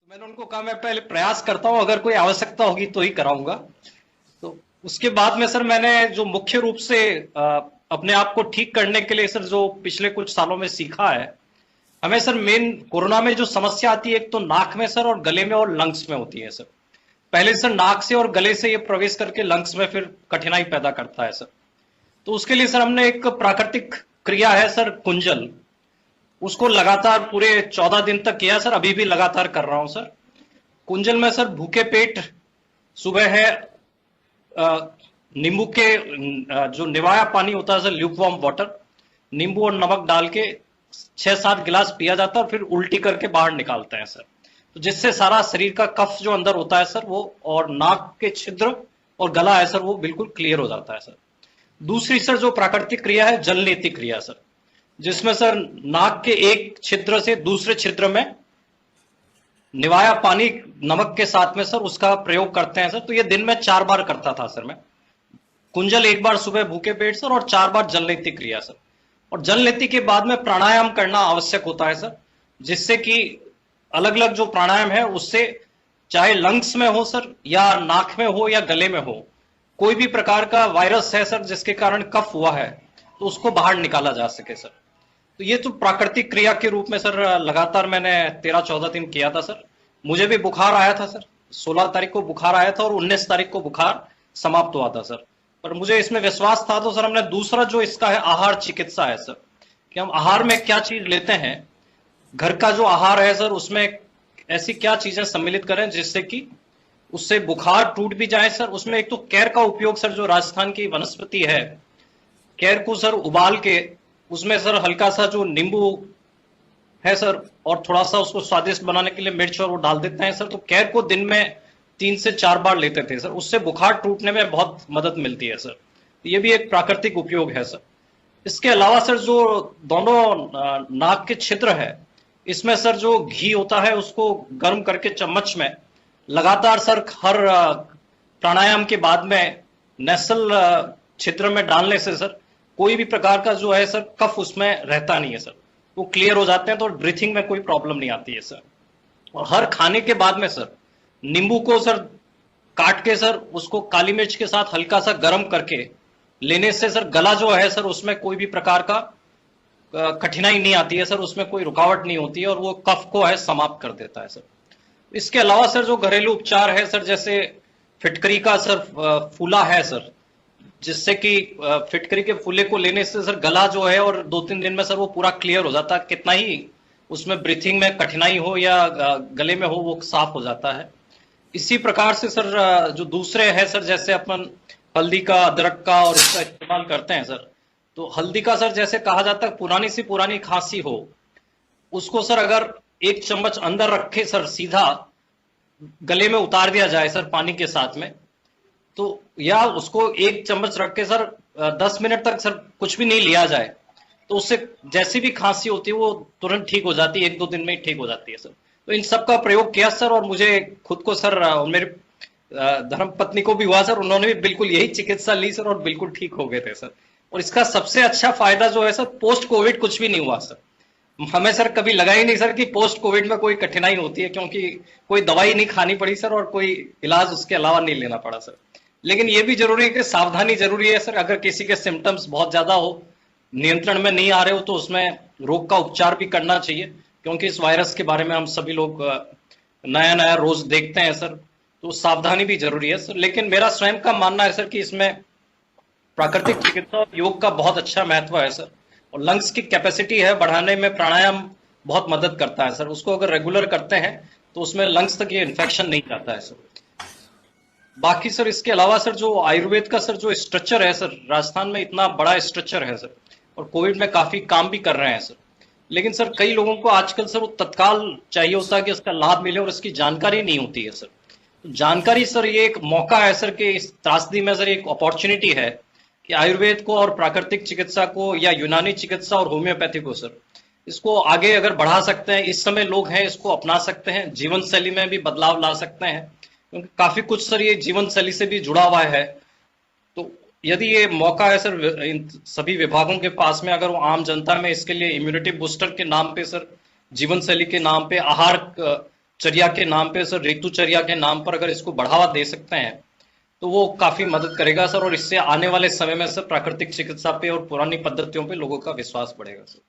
मैंने उनको कहा मैं पहले प्रयास करता हूँ, अगर कोई आवश्यकता होगी तो ही कराऊंगा। तो उसके बाद में सर मैंने जो मुख्य रूप से अपने आप को ठीक करने के लिए सर जो पिछले कुछ सालों में सीखा है, हमें सर मेन कोरोना में जो समस्या आती है एक तो नाक में सर और गले में और लंग्स में होती है सर। पहले सर नाक से और गले से ये प्रवेश करके लंग्स में फिर कठिनाई पैदा करता है सर। तो उसके लिए सर हमने एक प्राकृतिक क्रिया है सर कुंजल, उसको लगातार पूरे 14 दिन तक किया सर, अभी भी लगातार कर रहा हूं सर। कुंजल में सर भूखे पेट सुबह है नींबू के जो निवाया पानी होता है सर, ल्यूक वार्म वाटर, नींबू और नमक डाल के 6-7 गिलास पिया जाता है और फिर उल्टी करके बाहर निकालते हैं सर। तो जिससे सारा शरीर का कफ जो अंदर होता है सर वो, और नाक के छिद्र और गला है सर वो बिल्कुल क्लियर हो जाता है सर। दूसरी सर जो प्राकृतिक क्रिया है जलनेति क्रिया सर, जिसमें सर नाक के एक छिद्र से दूसरे छिद्र में निवाया पानी नमक के साथ में सर उसका प्रयोग करते हैं सर। तो ये दिन में 4 बार करता था सर मैं। कुंजल 1 बार सुबह भूखे पेट सर, और 4 बार जलनेति क्रिया सर। और जलनेति के बाद में प्राणायाम करना आवश्यक होता है सर, जिससे कि अलग अलग जो प्राणायाम है उससे चाहे लंग्स में हो सर या नाक में हो या गले में हो, कोई भी प्रकार का वायरस है सर जिसके कारण कफ हुआ है तो उसको बाहर निकाला जा सके सर। तो ये तो प्राकृतिक क्रिया के रूप में सर लगातार मैंने 13-14 दिन किया था सर। मुझे भी बुखार आया था सर, 16 तारीख को बुखार आया था और 19 तारीख को बुखार समाप्त हुआ था सर। पर मुझे इसमें विश्वास था, तो सर हमने दूसरा जो इसका है आहार चिकित्सा है सर, कि हम आहार में क्या चीज लेते हैं, घर का जो आहार है सर उसमें ऐसी क्या चीजें सम्मिलित करें जिससे कि उससे बुखार टूट भी जाए सर। उसमें एक तो कैर का उपयोग सर, जो राजस्थान की वनस्पति है, कैर को सर उबाल के उसमें सर हल्का सा जो नींबू है सर और थोड़ा सा उसको स्वादिष्ट बनाने के लिए मिर्च और वो डाल देते हैं सर। तो कैर को दिन में 3 से 4 बार लेते थे सर, उससे बुखार टूटने में बहुत मदद मिलती है सर। ये भी एक प्राकृतिक उपयोग है सर। इसके अलावा सर जो दोनों नाक के छिद्र है, इसमें सर जो घी होता है उसको गर्म करके चम्मच में लगातार सर हर प्राणायाम के बाद में नेसल छिद्र में डालने से सर कोई भी प्रकार का जो है सर कफ उसमें रहता नहीं है सर, वो क्लियर हो जाते हैं, तो ब्रीथिंग में कोई प्रॉब्लम नहीं आती है सर। और हर खाने के बाद में सर नींबू को सर काट के सर उसको काली मिर्च के साथ हल्का सा गर्म करके लेने से सर गला जो है सर उसमें कोई भी प्रकार का कठिनाई नहीं आती है सर, उसमें कोई रुकावट नहीं होती है और वो कफ को है समाप्त कर देता है सर। इसके अलावा सर जो घरेलू उपचार है सर, जैसे फिटकरी का सर फूला है सर, जिससे कि फिटकरी के फूले को लेने से सर गला जो है और 2-3 दिन में सर वो पूरा क्लियर हो जाता है, कितना ही उसमें ब्रीथिंग में कठिनाई हो या गले में हो वो साफ हो जाता है। इसी प्रकार से सर जो दूसरे है सर, जैसे अपन हल्दी का, अदरक का और इसका इस्तेमाल करते हैं सर। तो हल्दी का सर जैसे कहा जाता है पुरानी सी पुरानी खांसी हो, उसको सर अगर 1 चम्मच अंदर रखे सर सीधा गले में उतार दिया जाए सर पानी के साथ में, तो या उसको 1 चम्मच रख के सर 10 मिनट तक सर कुछ भी नहीं लिया जाए, तो उससे जैसी भी खांसी होती है वो तुरंत ठीक हो जाती है, 1-2 दिन में ही ठीक हो जाती है सर। तो इन सब का प्रयोग किया सर, और मुझे खुद को सर मेरे धर्म पत्नी को भी हुआ सर, उन्होंने भी बिल्कुल यही चिकित्सा ली सर और बिल्कुल ठीक हो गए थे सर। और इसका सबसे अच्छा फायदा जो है सर, पोस्ट कोविड कुछ भी नहीं हुआ सर। हमें सर कभी लगा ही नहीं सर कि पोस्ट कोविड में कोई कठिनाई होती है, क्योंकि कोई दवाई नहीं खानी पड़ी सर और कोई इलाज उसके अलावा नहीं लेना पड़ा सर। लेकिन ये भी जरूरी है कि सावधानी जरूरी है सर, अगर किसी के सिम्टम्स बहुत ज्यादा हो, नियंत्रण में नहीं आ रहे हो, तो उसमें रोग का उपचार भी करना चाहिए, क्योंकि इस वायरस के बारे में हम सभी लोग नया नया रोज देखते हैं सर, तो सावधानी भी जरूरी है सर। लेकिन मेरा स्वयं का मानना है सर कि इसमें प्राकृतिक चिकित्सा और योग का बहुत अच्छा महत्व है सर। और लंग्स की कैपेसिटी है बढ़ाने में प्राणायाम बहुत मदद करता है सर, उसको अगर रेगुलर करते हैं तो उसमें लंग्स तक ये इन्फेक्शन नहीं जाता है सर। बाकी सर इसके अलावा सर जो आयुर्वेद का सर जो स्ट्रक्चर है सर, राजस्थान में इतना बड़ा स्ट्रक्चर है सर, और कोविड में काफी काम भी कर रहे हैं सर। लेकिन सर कई लोगों को आजकल सर वो तत्काल चाहिए होता है कि उसका लाभ मिले, और इसकी जानकारी नहीं होती है सर। तो जानकारी सर ये एक मौका है सर कि इस त्रासदी में सर एक अपॉर्चुनिटी है कि आयुर्वेद को और प्राकृतिक चिकित्सा को या यूनानी चिकित्सा और होम्योपैथी को सर इसको आगे अगर बढ़ा सकते हैं, इस समय लोग हैं इसको अपना सकते हैं, जीवन शैली में भी बदलाव ला सकते हैं, क्योंकि काफी कुछ सर ये जीवन शैली से भी जुड़ा हुआ है। तो यदि ये मौका है सर इन सभी विभागों के पास में, अगर वो आम जनता में इसके लिए इम्यूनिटी बूस्टर के नाम पे सर, जीवन शैली के नाम पे, आहार चर्या के नाम पे सर, ऋतुचर्या के नाम पर अगर इसको बढ़ावा दे सकते हैं तो वो काफी मदद करेगा सर, और इससे आने वाले समय में सर प्राकृतिक चिकित्सा पे और पुरानी पद्धतियों पे लोगों का विश्वास बढ़ेगा सर।